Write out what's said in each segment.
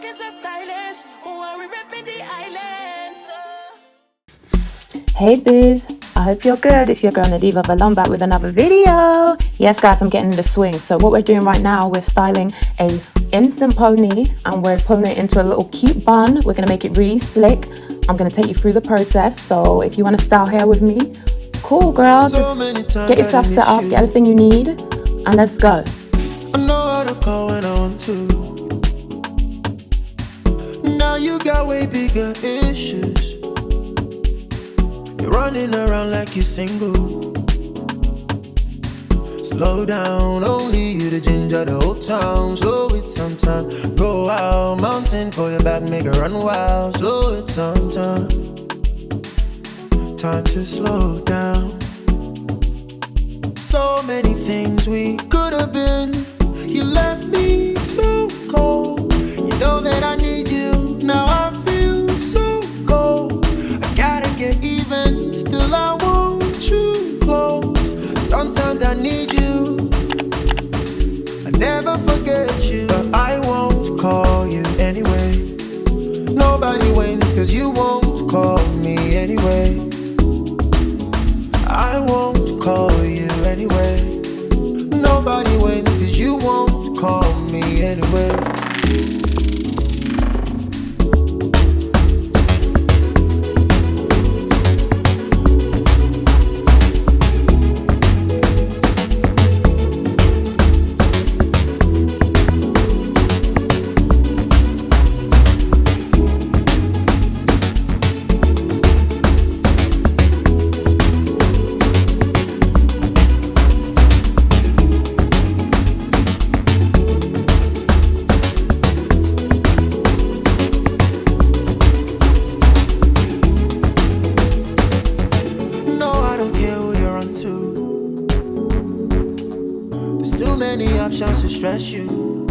pockets are stylish. While we repping the islands. Hey biz, I hope you're good. It's your girl Nadiva Valon back with another video. Yes guys, I'm getting in the swing. So what we're doing right now, we're styling a instant pony and we're pulling it into a little cute bun. We're gonna make it really slick. I'm gonna take you through the process. So if you wanna style hair with me, cool girl, just get yourself set up, get everything you need, and let's go. I know how to call when I want to. Now you got way bigger issues. You're running around like you're single. Slow down, only you the ginger, the whole town. Slow it sometime. Go out, mountain for your back, make it run wild. Slow it sometime. Time to slow down. So many things we could have been. You left me so cold. You know that I need you. Now I feel so cold. I gotta get even. Still I want you close. Sometimes I need you. I never forget you. But I won't call you anyway. Nobody wins cause you won't call me anyway. I won't call you anyway. Nobody wins cause you won't call me anyway. Options to stress you.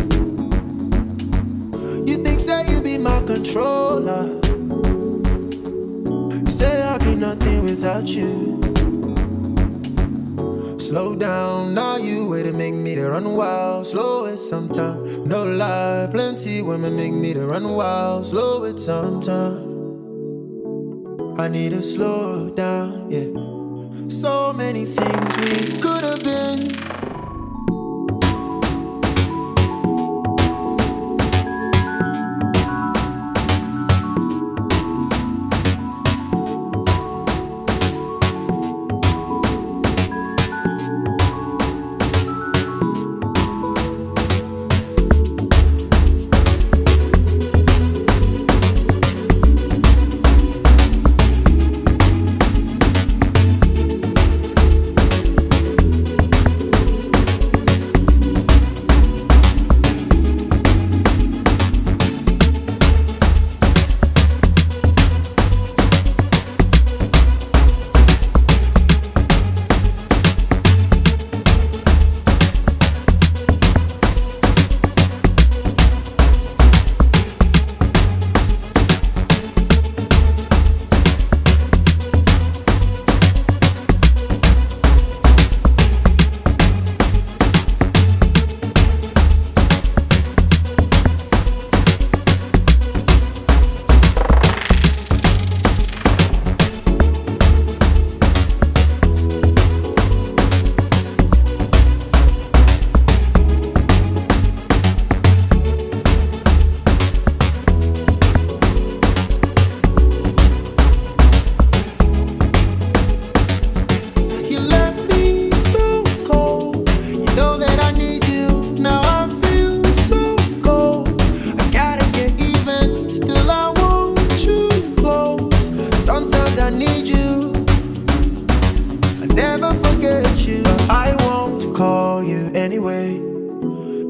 You think say you be my controller. You say I'll be nothing without you. Slow down, now you way to make me to run wild. Slow it sometime, no lie. Plenty women make me to run wild. Slow it sometime. I need to slow down, yeah. So many things we could have been.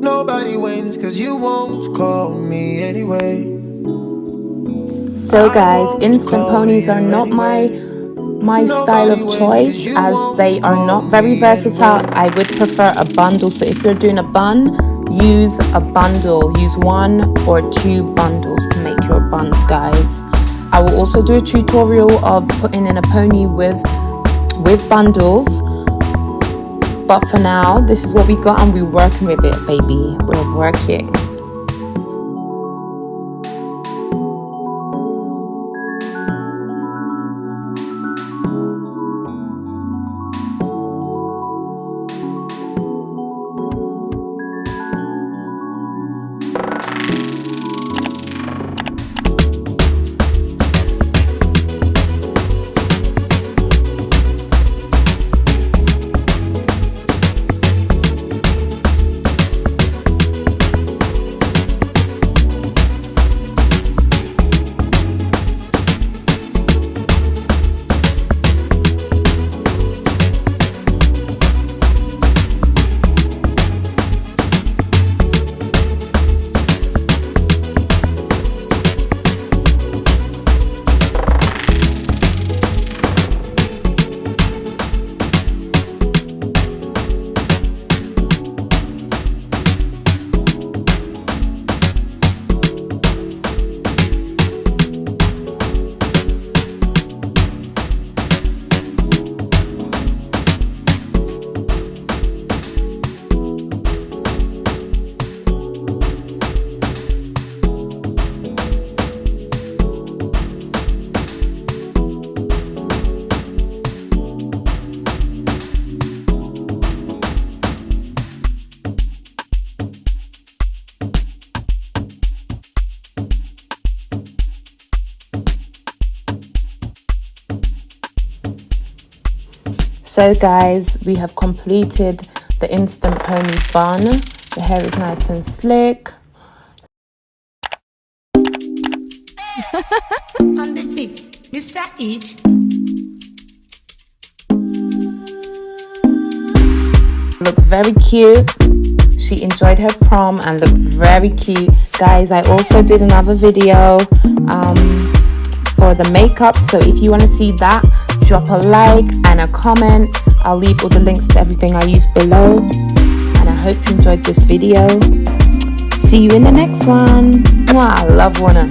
Nobody wins cause you won't call me anyway. So guys, instant ponies are not my style of choice, as they are not very versatile. I would prefer a bundle. So if you're doing a bun, use a bundle. Use 1 or 2 bundles to make your buns, guys. I will also do a tutorial of putting in a pony with bundles. But for now, this is what we got and we're working with it, baby. We're working. So guys, we have completed the instant pony bun. The hair is nice and slick. On the beat, Mr. H. Looks very cute. She enjoyed her prom and looked very cute. Guys, I also did another video for the makeup, so if you want to see that, drop a like and a comment. I'll leave all the links to everything I used below, and I hope you enjoyed this video. See you in the next one. Mwah, I love Warner.